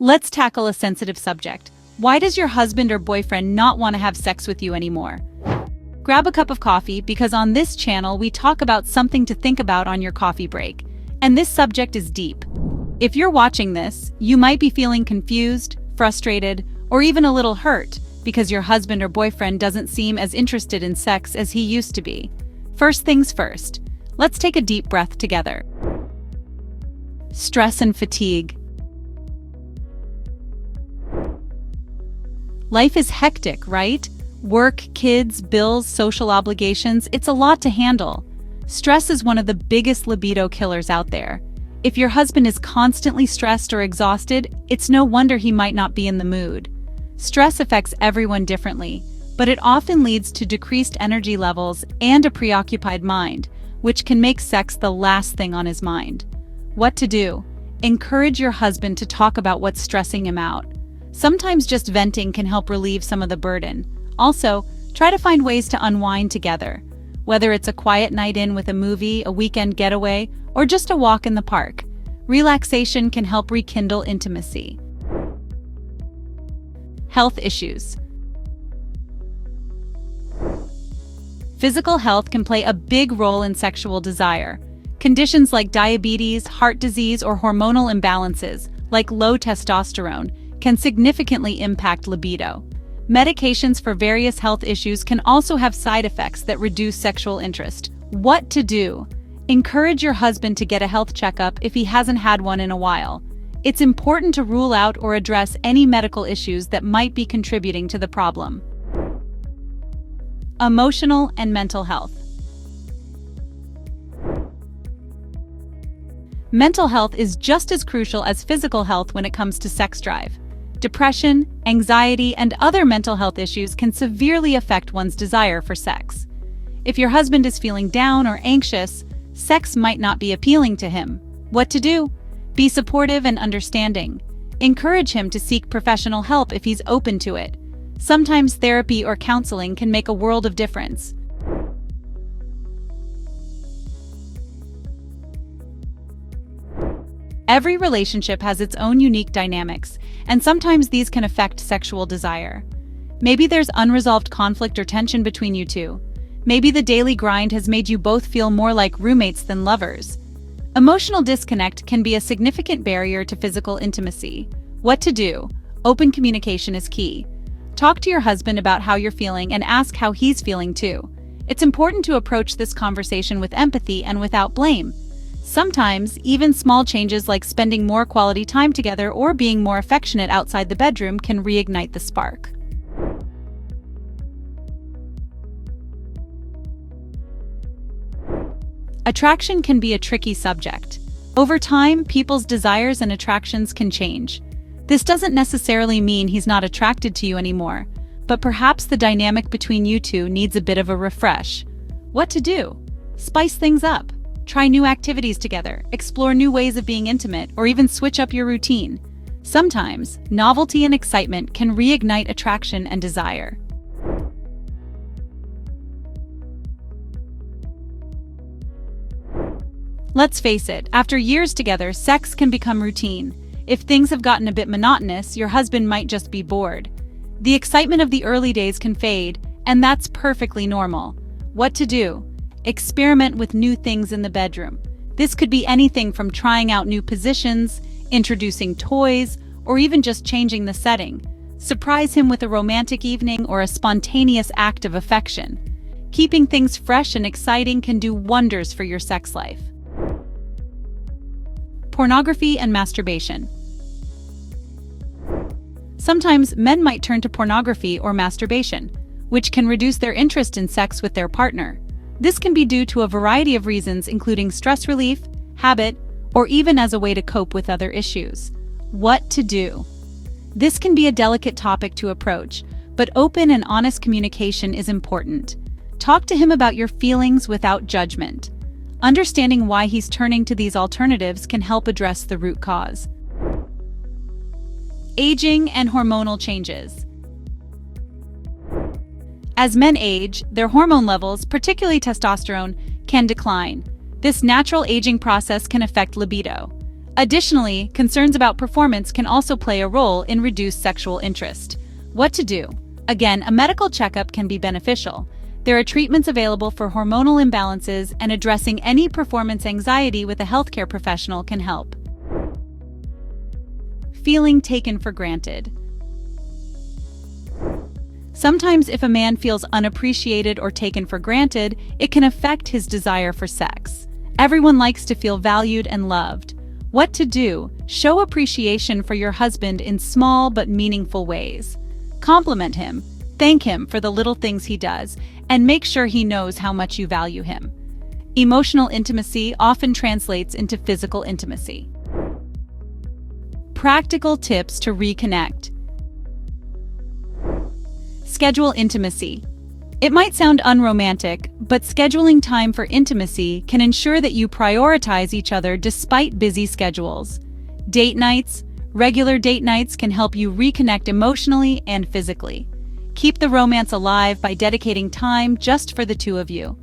Let's tackle a sensitive subject. Why does your husband or boyfriend not want to have sex with you anymore? Grab a cup of coffee because on this channel we talk about something to think about on your coffee break. And this subject is deep. If you're watching this, you might be feeling confused, frustrated, or even a little hurt because your husband or boyfriend doesn't seem as interested in sex as he used to be. First things first, let's take a deep breath together. Stress and fatigue. Life is hectic, right? Work, kids, bills, social obligations, it's a lot to handle. Stress is one of the biggest libido killers out there. If your husband is constantly stressed or exhausted, it's no wonder he might not be in the mood. Stress affects everyone differently, but it often leads to decreased energy levels and a preoccupied mind, which can make sex the last thing on his mind. What to do? Encourage your husband to talk about what's stressing him out. Sometimes just venting can help relieve some of the burden. Also, try to find ways to unwind together. Whether it's a quiet night in with a movie, a weekend getaway, or just a walk in the park, relaxation can help rekindle intimacy. Health issues. Physical health can play a big role in sexual desire. Conditions like diabetes, heart disease, or hormonal imbalances, like low testosterone, can significantly impact libido. Medications for various health issues can also have side effects that reduce sexual interest. What to do? Encourage your husband to get a health checkup if he hasn't had one in a while. It's important to rule out or address any medical issues that might be contributing to the problem. Emotional and mental health. Mental health is just as crucial as physical health when it comes to sex drive. Depression, anxiety, and other mental health issues can severely affect one's desire for sex. If your husband is feeling down or anxious, sex might not be appealing to him. What to do? Be supportive and understanding. Encourage him to seek professional help if he's open to it. Sometimes therapy or counseling can make a world of difference. Every relationship has its own unique dynamics, and sometimes these can affect sexual desire. Maybe there's unresolved conflict or tension between you two. Maybe the daily grind has made you both feel more like roommates than lovers. Emotional disconnect can be a significant barrier to physical intimacy. What to do? Open communication is key. Talk to your husband about how you're feeling and ask how he's feeling too. It's important to approach this conversation with empathy and without blame. Sometimes, even small changes like spending more quality time together or being more affectionate outside the bedroom can reignite the spark. Attraction can be a tricky subject. Over time, people's desires and attractions can change. This doesn't necessarily mean he's not attracted to you anymore, but perhaps the dynamic between you two needs a bit of a refresh. What to do? Spice things up. Try new activities together, explore new ways of being intimate, or even switch up your routine. Sometimes, novelty and excitement can reignite attraction and desire. Let's face it, after years together, sex can become routine. If things have gotten a bit monotonous, your husband might just be bored. The excitement of the early days can fade, and that's perfectly normal. What to do? Experiment with new things in the bedroom. This could be anything from trying out new positions, introducing toys, or even just changing the setting. Surprise him with a romantic evening or a spontaneous act of affection. Keeping things fresh and exciting can do wonders for your sex life. Pornography and masturbation. Sometimes men might turn to pornography or masturbation, which can reduce their interest in sex with their partner. This can be due to a variety of reasons, including stress relief, habit, or even as a way to cope with other issues. What to do? This can be a delicate topic to approach, but open and honest communication is important. Talk to him about your feelings without judgment. Understanding why he's turning to these alternatives can help address the root cause. Aging and hormonal changes. As men age, their hormone levels, particularly testosterone, can decline. This natural aging process can affect libido. Additionally, concerns about performance can also play a role in reduced sexual interest. What to do? Again, a medical checkup can be beneficial. There are treatments available for hormonal imbalances, and addressing any performance anxiety with a healthcare professional can help. Feeling taken for granted. Sometimes if a man feels unappreciated or taken for granted, it can affect his desire for sex. Everyone likes to feel valued and loved. What to do? Show appreciation for your husband in small but meaningful ways. Compliment him, thank him for the little things he does, and make sure he knows how much you value him. Emotional intimacy often translates into physical intimacy. Practical tips to reconnect. Schedule intimacy. It might sound unromantic, but scheduling time for intimacy can ensure that you prioritize each other despite busy schedules. Date nights, regular date nights can help you reconnect emotionally and physically. Keep the romance alive by dedicating time just for the two of you.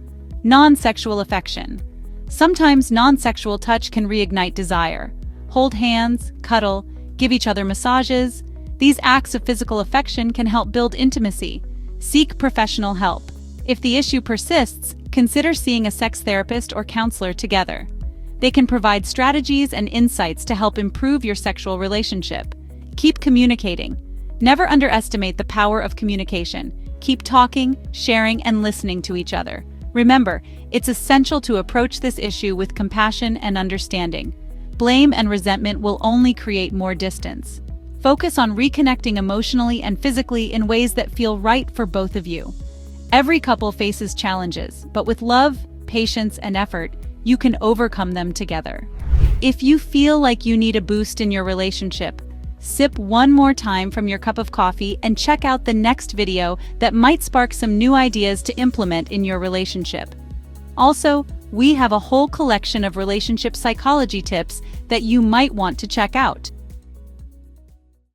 Non-sexual affection. Sometimes non-sexual touch can reignite desire. Hold hands, cuddle, give each other massages. These acts of physical affection can help build intimacy. Seek professional help. If the issue persists, consider seeing a sex therapist or counselor together. They can provide strategies and insights to help improve your sexual relationship. Keep communicating. Never underestimate the power of communication. Keep talking, sharing, and listening to each other. Remember, it's essential to approach this issue with compassion and understanding. Blame and resentment will only create more distance. Focus on reconnecting emotionally and physically in ways that feel right for both of you. Every couple faces challenges, but with love, patience, and effort, you can overcome them together. If you feel like you need a boost in your relationship, sip one more time from your cup of coffee and check out the next video that might spark some new ideas to implement in your relationship. Also, we have a whole collection of relationship psychology tips that you might want to check out.